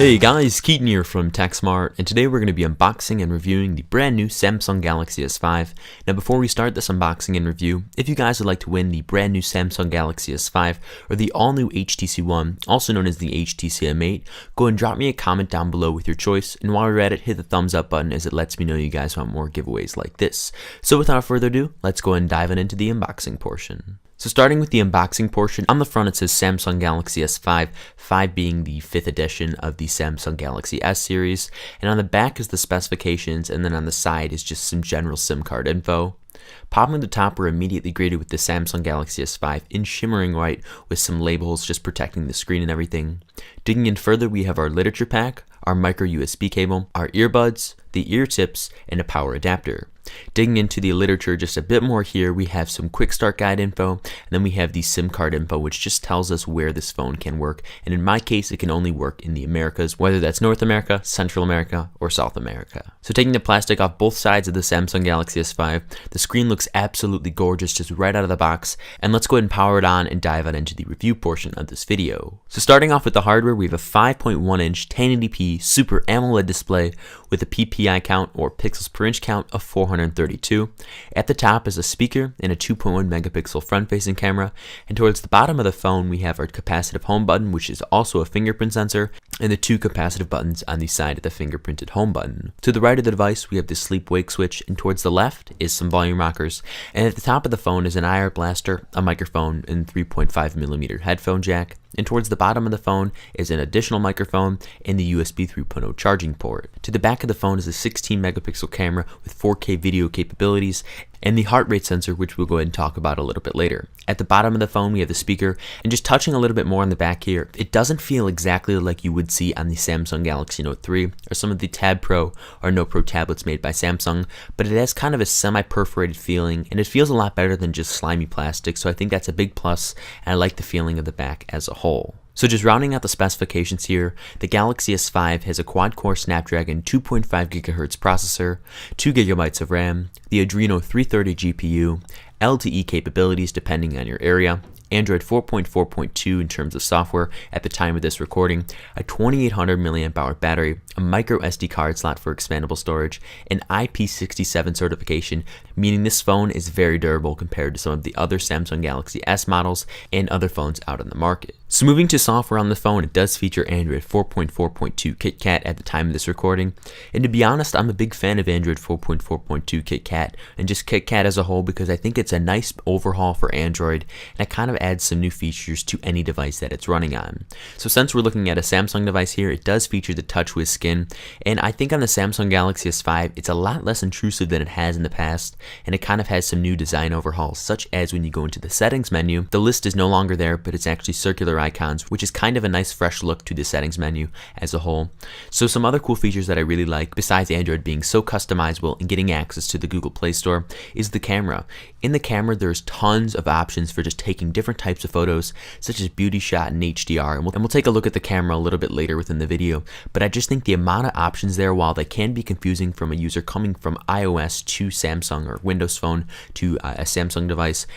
Hey guys, Keaton here from TechSmart, and today we're going to be unboxing and reviewing the brand new Samsung Galaxy S5. Now before we start this unboxing and review, if you guys would like to win the brand new Samsung Galaxy S5 or the all new HTC One, also known as the HTC M8, go and drop me a comment down below with your choice, and while you're at it, hit the thumbs up button as it lets me know you guys want more giveaways like this. So without further ado, let's go and dive into the unboxing portion. So starting with the unboxing portion, on the front it says Samsung Galaxy S5, 5 being the 5th edition of the Samsung Galaxy S series, and on the back is the specifications, and then on the side is just some general SIM card info. Popping the top, we're immediately greeted with the Samsung Galaxy S5 in shimmering white with some labels just protecting the screen and everything. Digging in further, we have our literature pack, our micro USB cable, our earbuds, the ear tips, and a power adapter. Digging into the literature just a bit more here, we have some quick start guide info, and then we have the SIM card info, which just tells us where this phone can work, and in my case it can only work in the Americas, whether that's North America, Central America, or South America. So taking the plastic off both sides of the Samsung Galaxy S5, the screen looks absolutely gorgeous just right out of the box, and let's go ahead and power it on and dive on into the review portion of this video. So starting off with the hardware, we have a 5.1 inch 1080p Super AMOLED display with a PPI count or pixels per inch count of 432. At the top is a speaker and a 2.1 megapixel front-facing camera, and towards the bottom of the phone we have our capacitive home button, which is also a fingerprint sensor, and the 2 capacitive buttons on the side of the fingerprinted home button. To the right of the device we have the sleep-wake switch, and towards the left is some volume rockers, and at the top of the phone is an IR blaster, a microphone, and 3.5mm headphone jack. And towards the bottom of the phone is an additional microphone and the USB 3.0 charging port. To the back of the phone is a 16 megapixel camera with 4K video capabilities and the heart rate sensor, which we'll go ahead and talk about a little bit later. At the bottom of the phone we have the speaker, and just touching a little bit more on the back here, it doesn't feel exactly like you would see on the Samsung Galaxy Note 3 or some of the Tab Pro or Note Pro tablets made by Samsung, but it has kind of a semi-perforated feeling, and it feels a lot better than just slimy plastic, so I think that's a big plus, and I like the feeling of the back as a whole. So just rounding out the specifications here, the Galaxy S5 has a quad-core Snapdragon 2.5 GHz processor, 2 GB of RAM, the Adreno 330 GPU, LTE capabilities depending on your area, Android 4.4.2 in terms of software at the time of this recording, a 2800 mAh battery, a micro SD card slot for expandable storage, and IP67 certification, meaning this phone is very durable compared to some of the other Samsung Galaxy S models and other phones out on the market. So moving to software on the phone, it does feature Android 4.4.2 KitKat at the time of this recording, and to be honest, I'm a big fan of Android 4.4.2 KitKat and just KitKat as a whole because I think it's a nice overhaul for Android, and it kind of adds some new features to any device that it's running on. So since we're looking at a Samsung device here, it does feature the TouchWiz skin, and I think on the Samsung Galaxy S5 it's a lot less intrusive than it has in the past, and it kind of has some new design overhauls, such as when you go into the settings menu, the list is no longer there, but it's actually circular icons, which is kind of a nice fresh look to the settings menu as a whole. So some other cool features that I really like, besides Android being so customizable and getting access to the Google Play Store, is the camera. In the camera there's tons of options for just taking different types of photos, such as beauty shot and HDR, and we'll take a look at the camera a little bit later within the video, but I just think the amount of options there, while they can be confusing from a user coming from iOS to Samsung or Windows Phone to a Samsung device,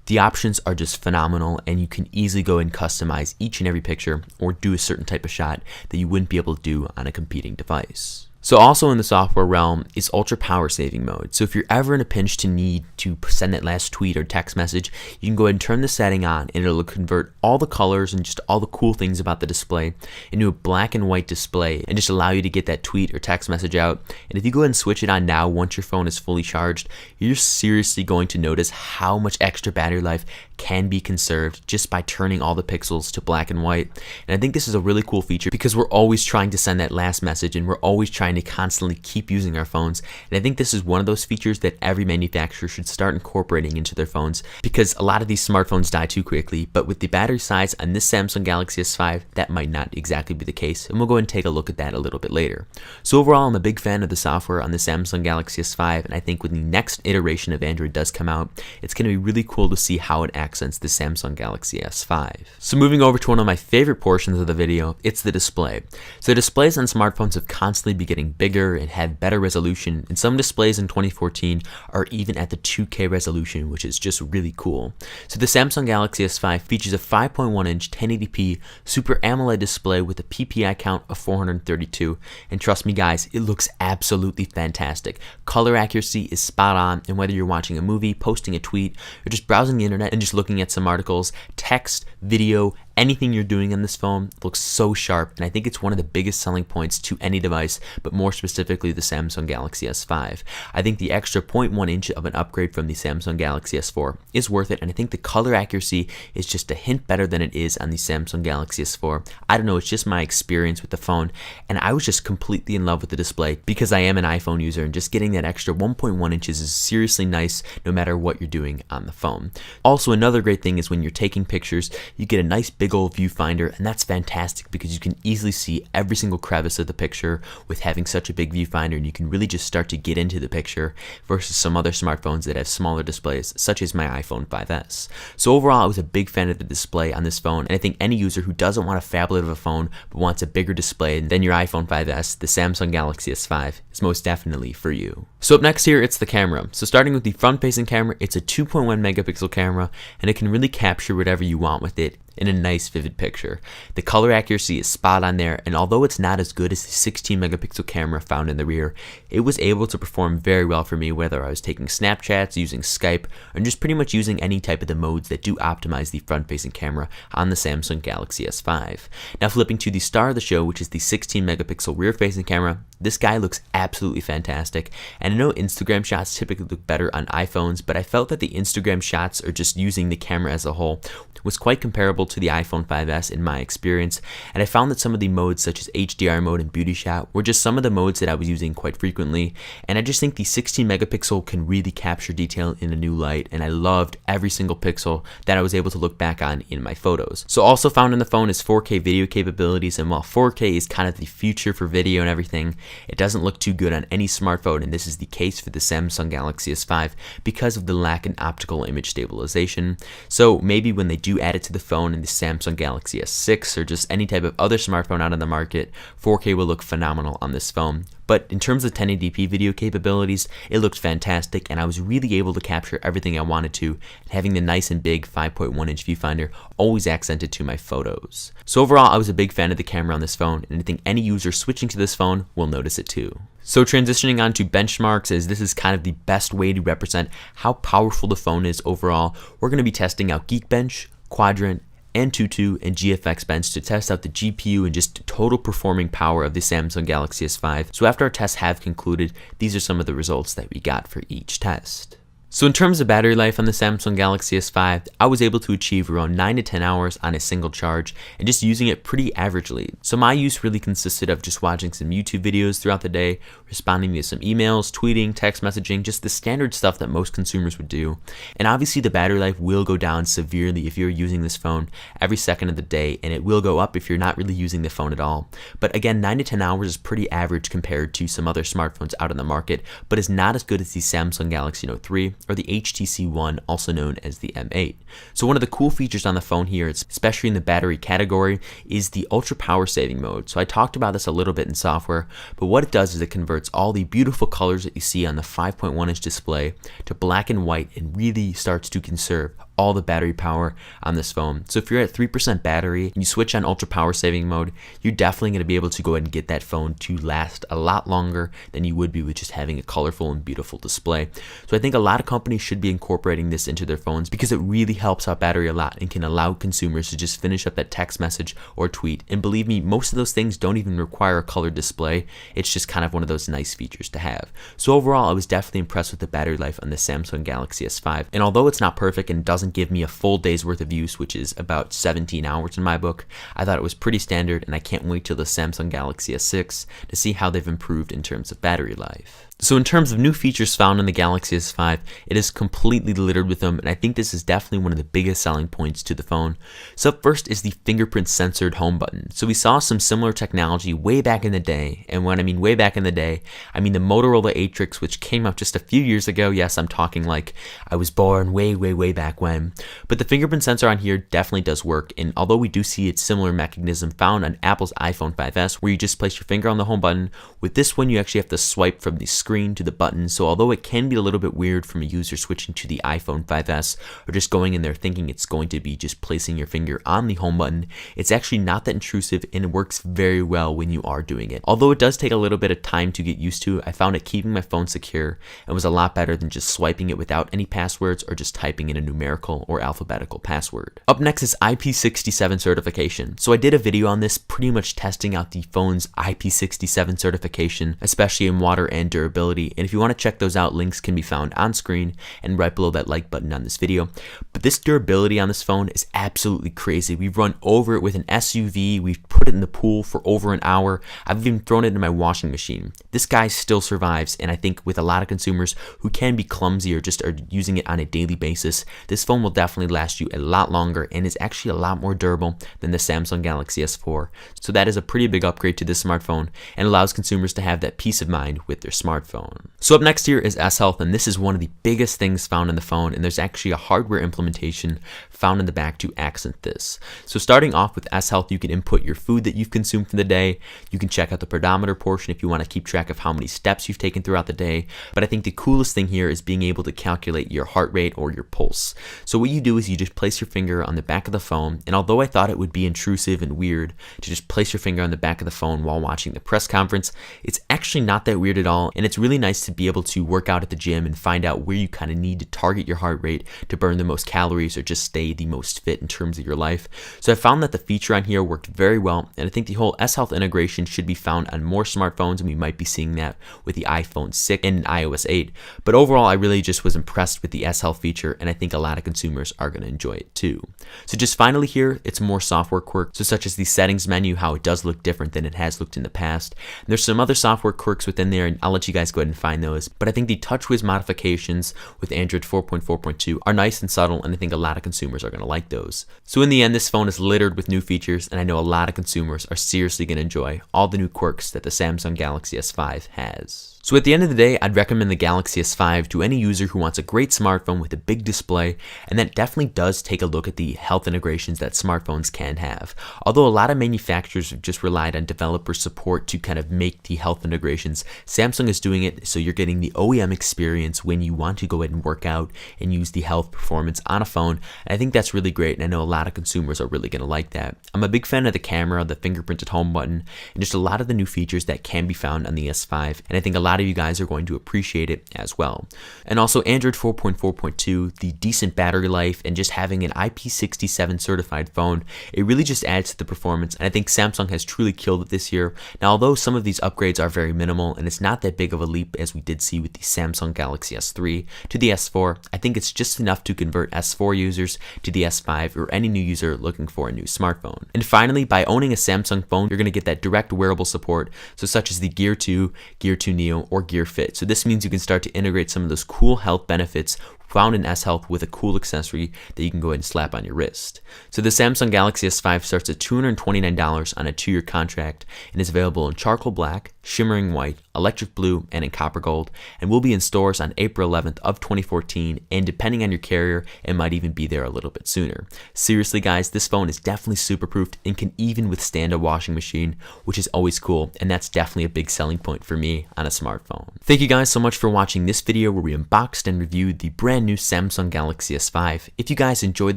the options are just phenomenal, and you can easily go and customize each and every picture or do a certain type of shot that you wouldn't be able to do on a competing device. So also in the software realm is ultra power saving mode. So if you're ever in a pinch to need to send that last tweet or text message, you can go ahead and turn the setting on, and it'll convert all the colors and just all the cool things about the display into a black and white display and just allow you to get that tweet or text message out. And if you go ahead and switch it on now once your phone is fully charged, you're seriously going to notice how much extra battery life can be conserved just by turning all the pixels to black and white. And I think this is a really cool feature because we're always trying to send that last message, and we're always trying to constantly keep using our phones, and I think this is one of those features that every manufacturer should start incorporating into their phones, because a lot of these smartphones die too quickly, but with the battery size on this Samsung Galaxy S5 that might not exactly be the case, and we'll go ahead and take a look at that a little bit later. So overall, I'm a big fan of the software on the Samsung Galaxy S5, and I think when the next iteration of Android does come out, it's going to be really cool to see how it accents the Samsung Galaxy S5. So moving over to one of my favorite portions of the video, it's the display. So displays on smartphones have constantly been getting getting bigger and have better resolution, and some displays in 2014 are even at the 2K resolution, which is just really cool. So the Samsung Galaxy S5 features a 5.1-inch 1080p Super AMOLED display with a PPI count of 432, and trust me guys, it looks absolutely fantastic. Color accuracy is spot on, and whether you're watching a movie, posting a tweet, or just browsing the internet and just looking at some articles, text, video, anything you're doing on this phone looks so sharp, and I think it's one of the biggest selling points to any device, but more specifically the Samsung Galaxy S5. I think the extra 0.1 inch of an upgrade from the Samsung Galaxy S4 is worth it, and I think the color accuracy is just a hint better than it is on the Samsung Galaxy S4. I don't know, it's just my experience with the phone, and I was just completely in love with the display because I am an iPhone user, and just getting that extra 1.1 inches is seriously nice no matter what you're doing on the phone. Also, another great thing is when you're taking pictures, you get a nice big old viewfinder, and that's fantastic because you can easily see every single crevice of the picture with having such a big viewfinder, and you can really just start to get into the picture versus some other smartphones that have smaller displays, such as my iPhone 5S. So overall, I was a big fan of the display on this phone, and I think any user who doesn't want a phablet of a phone but wants a bigger display than your iPhone 5S, the Samsung Galaxy S5 is most definitely for you. So up next here, it's the camera. So starting with the front-facing camera, it's a 2.1 megapixel camera, and it can really capture whatever you want with it in a nice vivid picture. The color accuracy is spot on there, and although it's not as good as the 16 megapixel camera found in the rear, it was able to perform very well for me whether I was taking Snapchats, using Skype, or just pretty much using any type of the modes that do optimize the front-facing camera on the Samsung Galaxy S5. Now flipping to the star of the show, which is the 16 megapixel rear-facing camera, this guy looks absolutely fantastic, and I know Instagram shots typically look better on iPhones, but I felt that the Instagram shots, or just using the camera as a whole, was quite comparable to the iPhone 5S in my experience, and I found that some of the modes such as HDR mode and beauty shot were just some of the modes that I was using quite frequently, and I just think the 16 megapixel can really capture detail in a new light, and I loved every single pixel that I was able to look back on in my photos. So also found in the phone is 4K video capabilities, and while 4K is kind of the future for video and everything, it doesn't look too good on any smartphone, and this is the case for the Samsung Galaxy S5 because of the lack in optical image stabilization. So maybe when they do add it to the phone in the Samsung Galaxy S6 or just any type of other smartphone out on the market, 4K will look phenomenal on this phone. But in terms of 1080p video capabilities, it looked fantastic, and I was really able to capture everything I wanted to, and having the nice and big 5.1 inch viewfinder always accented to my photos. So overall, I was a big fan of the camera on this phone, and I think any user switching to this phone will notice it too. So transitioning on to benchmarks, as this is kind of the best way to represent how powerful the phone is overall, we're going to be testing out Geekbench, Quadrant, Antutu, and GFX Bench to test out the GPU and just total performing power of the Samsung Galaxy S5. So after our tests have concluded, these are some of the results that we got for each test. So in terms of battery life on the Samsung Galaxy S5, I was able to achieve around 9 to 10 hours on a single charge and just using it pretty averagely. So my use really consisted of just watching some YouTube videos throughout the day, responding to some emails, tweeting, text messaging, just the standard stuff that most consumers would do. And obviously the battery life will go down severely if you're using this phone every second of the day, and it will go up if you're not really using the phone at all. But again, 9 to 10 hours is pretty average compared to some other smartphones out on the market, but is not as good as the Samsung Galaxy Note 3 or the HTC One, also known as the M8. So one of the cool features on the phone here, especially in the battery category, is the ultra power saving mode. So I talked about this a little bit in software, but what it does is it converts all the beautiful colors that you see on the 5.1 inch display to black and white, and really starts to conserve all the battery power on this phone. So if you're at 3% battery and you switch on ultra power saving mode, you're definitely going to be able to go ahead and get that phone to last a lot longer than you would be with just having a colorful and beautiful display. So I think a lot of companies should be incorporating this into their phones because it really helps out battery a lot and can allow consumers to just finish up that text message or tweet. And believe me, most of those things don't even require a colored display. It's just kind of one of those nice features to have. So overall, I was definitely impressed with the battery life on the Samsung Galaxy S5. And although it's not perfect and doesn't give me a full day's worth of use, which is about 17 hours in my book, I thought it was pretty standard, and I can't wait till the Samsung Galaxy S6 to see how they've improved in terms of battery life. So in terms of new features found in the Galaxy S5, it is completely littered with them, and I think this is definitely one of the biggest selling points to the phone. So up first is the fingerprint censored home button. So we saw some similar technology way back in the day, and when I mean way back in the day, I mean the Motorola Atrix, which came out just a few years ago. Yes, I'm talking like I was born way back when. time. But the fingerprint sensor on here definitely does work, and although we do see its similar mechanism found on Apple's iPhone 5S, where you just place your finger on the home button, with this one you actually have to swipe from the screen to the button. So although it can be a little bit weird from a user switching to the iPhone 5S or just going in there thinking it's going to be just placing your finger on the home button, it's actually not that intrusive and it works very well when you are doing it. Although it does take a little bit of time to get used to, I found it keeping my phone secure and was a lot better than just swiping it without any passwords or just typing in a numerical or alphabetical password. Up next is IP67 certification. So I did a video on this, pretty much testing out the phone's IP67 certification, especially in water and durability, and if you want to check those out, links can be found on screen and right below that like button on this video. But this durability on this phone is absolutely crazy. We've run over it with an SUV, we've put it in the pool for over an hour, I've even thrown it in my washing machine. This guy still survives, and I think with a lot of consumers who can be clumsy or just are using it on a daily basis, this phone will definitely last you a lot longer and is actually a lot more durable than the Samsung Galaxy S4. So that is a pretty big upgrade to this smartphone and allows consumers to have that peace of mind with their smartphone. So up next here is S Health, and this is one of the biggest things found in the phone, and there's actually a hardware implementation found in the back to accent this. So starting off with S Health, you can input your food that you've consumed for the day. You can check out the pedometer portion if you want to keep track of how many steps you've taken throughout the day. But I think the coolest thing here is being able to calculate your heart rate or your pulse. So what you do is you just place your finger on the back of the phone, and although I thought it would be intrusive and weird to just place your finger on the back of the phone while watching the press conference, it's actually not that weird at all, and it's really nice to be able to work out at the gym and find out where you kind of need to target your heart rate to burn the most calories or just stay the most fit in terms of your life. So I found that the feature on here worked very well, and I think the whole S Health integration should be found on more smartphones, and we might be seeing that with the iPhone 6 and iOS 8. But overall, I really just was impressed with the S Health feature, and I think a lot of consumers are going to enjoy it too. So just finally here, it's more software quirks, so such as the settings menu, how it does look different than it has looked in the past. And there's some other software quirks within there, and I'll let you guys go ahead and find those. But I think the TouchWiz modifications with Android 4.4.2 are nice and subtle, and I think a lot of consumers are going to like those. So in the end, this phone is littered with new features, and I know a lot of consumers are seriously going to enjoy all the new quirks that the Samsung Galaxy S5 has. So at the end of the day, I'd recommend the Galaxy S5 to any user who wants a great smartphone with a big display, and that definitely does take a look at the health integrations that smartphones can have. Although a lot of manufacturers have just relied on developer support to kind of make the health integrations, Samsung is doing it so you're getting the OEM experience when you want to go ahead and work out and use the health performance on a phone. And I think that's really great, and I know a lot of consumers are really going to like that. I'm a big fan of the camera, the fingerprinted home button, and just a lot of the new features that can be found on the S5, and I think a lot of you guys are going to appreciate it as well. And also Android 4.4.2, the decent battery life, and just having an IP67 certified phone, it really just adds to the performance, and I think Samsung has truly killed it this year. Now, although some of these upgrades are very minimal and it's not that big of a leap as we did see with the Samsung Galaxy S3 to the S4, I think it's just enough to convert S4 users to the S5 or any new user looking for a new smartphone. And finally, by owning a Samsung phone, you're going to get that direct wearable support, so such as the Gear 2, Gear 2 Neo, or Gear Fit. So this means you can start to integrate some of those cool health benefits found in S Health with a cool accessory that you can go ahead and slap on your wrist. So the Samsung Galaxy S5 starts at $229 on a 2-year contract and is available in charcoal black, shimmering white, electric blue, and in copper gold, and will be in stores on April 11th of 2014, and depending on your carrier, it might even be there a little bit sooner. Seriously guys, this phone is definitely super proofed and can even withstand a washing machine, which is always cool, and that's definitely a big selling point for me on a smartphone. Thank you guys so much for watching this video where we unboxed and reviewed the brand new Samsung Galaxy S5. If you guys enjoyed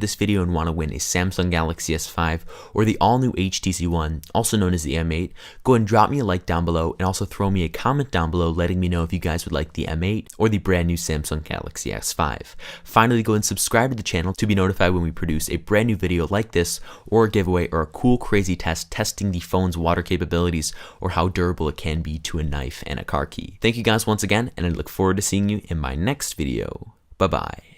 this video and want to win a Samsung Galaxy S5 or the all-new HTC One, also known as the M8, go ahead and drop me a like down below, and also throw me a comment down below letting me know if you guys would like the M8 or the brand new Samsung Galaxy S5. Finally, go and subscribe to the channel to be notified when we produce a brand new video like this, or a giveaway, or a cool crazy test testing the phone's water capabilities or how durable it can be to a knife and a car key. Thank you guys once again, and I look forward to seeing you in my next video. Bye-bye.